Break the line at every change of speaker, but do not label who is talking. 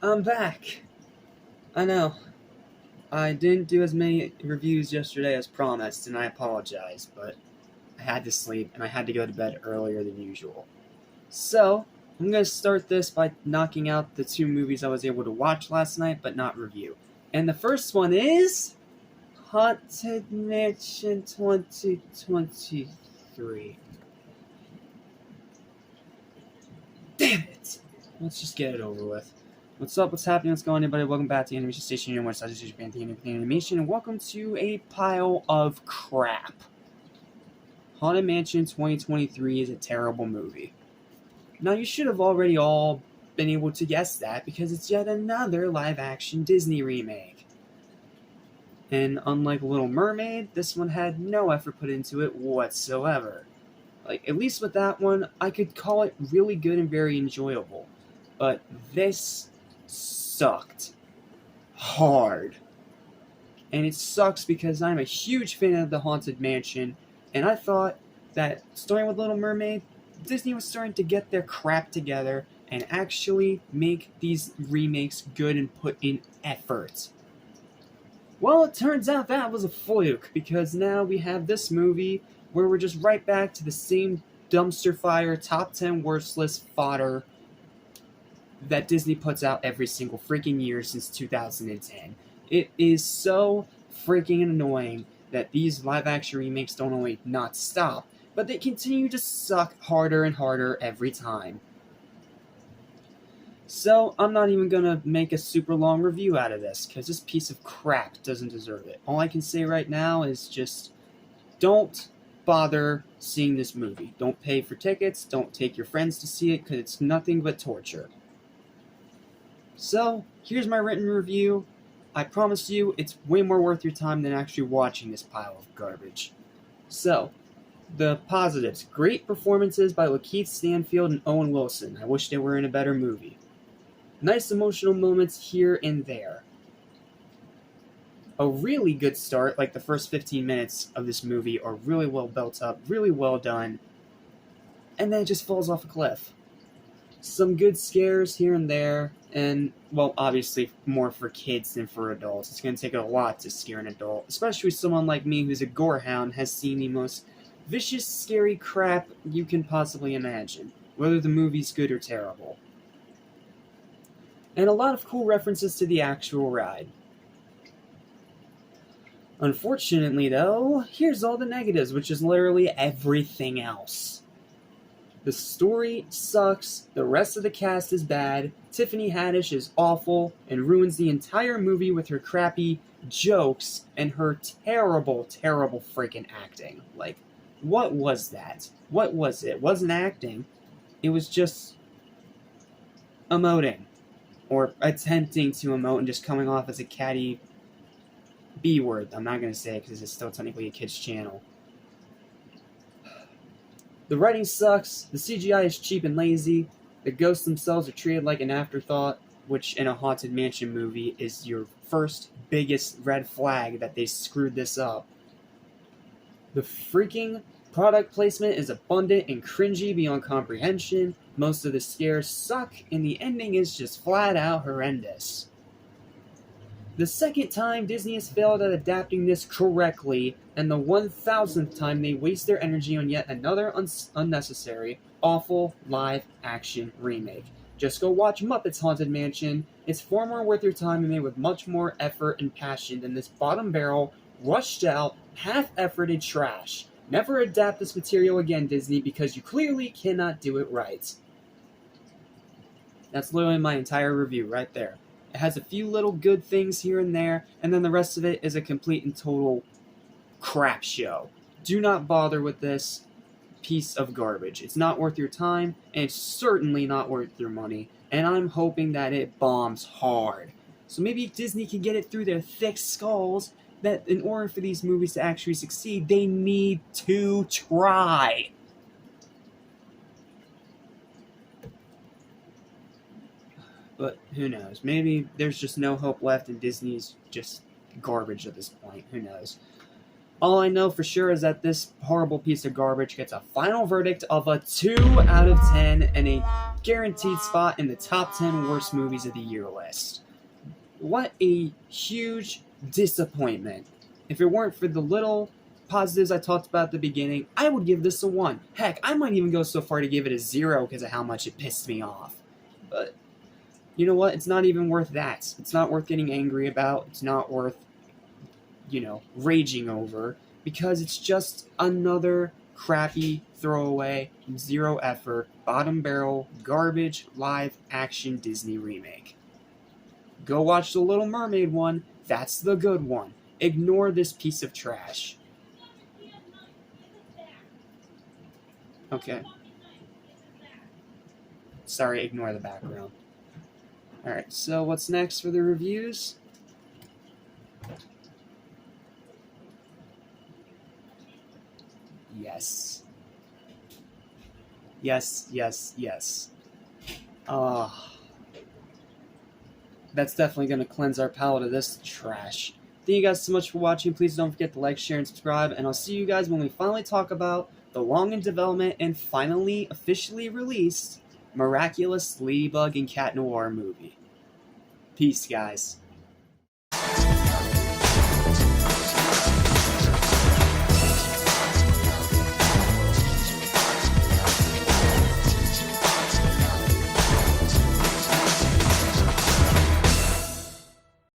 I'm back. I know. I didn't do as many reviews yesterday as promised, and I apologize, but I had to sleep and I had to go to bed earlier than usual. So, I'm going to start this by knocking out the two movies I was able to watch last night but not review. And the first one is Haunted Mansion 2023. Damn it! Let's just get it over with. What's up? What's happening? What's going on, everybody? Welcome back to the Animation Station. Your one side station, Animation, and welcome to a pile of crap. Haunted Mansion 2023 is a terrible movie. Now, you should have already all been able to guess that because it's yet another live-action Disney remake. And unlike Little Mermaid, this one had no effort put into it whatsoever. At least with that one, I could call it really good and very enjoyable. But this sucked hard. And it sucks because I'm a huge fan of the Haunted Mansion, and I thought that starting with Little Mermaid, Disney was starting to get their crap together and actually make these remakes good and put in effort. Well, it turns out that was a fluke, because now we have this movie where we're just right back to the same dumpster fire, top 10 worst list fodder that Disney puts out every single freaking year since 2010. It is so freaking annoying that these live-action remakes don't only not stop, but they continue to suck harder and harder every time. So, I'm not even gonna make a super long review out of this, because this piece of crap doesn't deserve it. All I can say right now is just, don't bother seeing this movie. Don't pay for tickets, don't take your friends to see it, because it's nothing but torture. So, here's my written review. I promise you, it's way more worth your time than actually watching this pile of garbage. So, the positives. Great performances by Lakeith Stanfield and Owen Wilson. I wish they were in a better movie. Nice emotional moments here and there. A really good start, like the first 15 minutes of this movie are really well built up, really well done, and then it just falls off a cliff. Some good scares here and there, and, well, obviously more for kids than for adults. It's going to take a lot to scare an adult, especially someone like me who's a gorehound has seen the most vicious, scary crap you can possibly imagine, whether the movie's good or terrible. And a lot of cool references to the actual ride. Unfortunately, though, here's all the negatives, which is literally everything else. The story sucks, the rest of the cast is bad, Tiffany Haddish is awful, and ruins the entire movie with her crappy jokes and her terrible, terrible freaking acting. What was that? What was it? It wasn't acting. It was just emoting. Or attempting to emote and just coming off as a catty B word. I'm not going to say it because it's still technically a kid's channel. The writing sucks, the CGI is cheap and lazy, the ghosts themselves are treated like an afterthought, which in a Haunted Mansion movie is your first biggest red flag that they screwed this up. The freaking product placement is abundant and cringy beyond comprehension, most of the scares suck, and the ending is just flat out horrendous. The second time Disney has failed at adapting this correctly, and the 1000th time they waste their energy on yet another unnecessary, awful live-action remake. Just go watch Muppets Haunted Mansion. It's far more worth your time and made with much more effort and passion than this bottom-barrel, rushed-out, half-efforted trash. Never adapt this material again, Disney, because you clearly cannot do it right. That's literally my entire review right there. It has a few little good things here and there, and then the rest of it is a complete and total crap show. Do not bother with this piece of garbage. It's not worth your time, and it's certainly not worth your money, and I'm hoping that it bombs hard. So maybe Disney can get it through their thick skulls that in order for these movies to actually succeed, they need to try. But who knows? Maybe there's just no hope left and Disney's just garbage at this point. Who knows? All I know for sure is that this horrible piece of garbage gets a final verdict of a 2 out of 10 and a guaranteed spot in the top 10 worst movies of the year list. What a huge disappointment. If it weren't for the little positives I talked about at the beginning, I would give this a 1. Heck, I might even go so far to give it a 0 because of how much it pissed me off. But you know what? It's not even worth that. It's not worth getting angry about. It's not worth, raging over, because it's just another crappy, throwaway, zero effort, bottom barrel, garbage, live action Disney remake. Go watch The Little Mermaid one. That's the good one. Ignore this piece of trash. Okay. Sorry, ignore the background. Alright, so what's next for the reviews? Yes. Yes, yes, yes. That's definitely going to cleanse our palate of this trash. Thank you guys so much for watching. Please don't forget to like, share, and subscribe. And I'll see you guys when we finally talk about the long in development and finally officially released Miraculous Ladybug and Cat Noir movie. Peace, guys.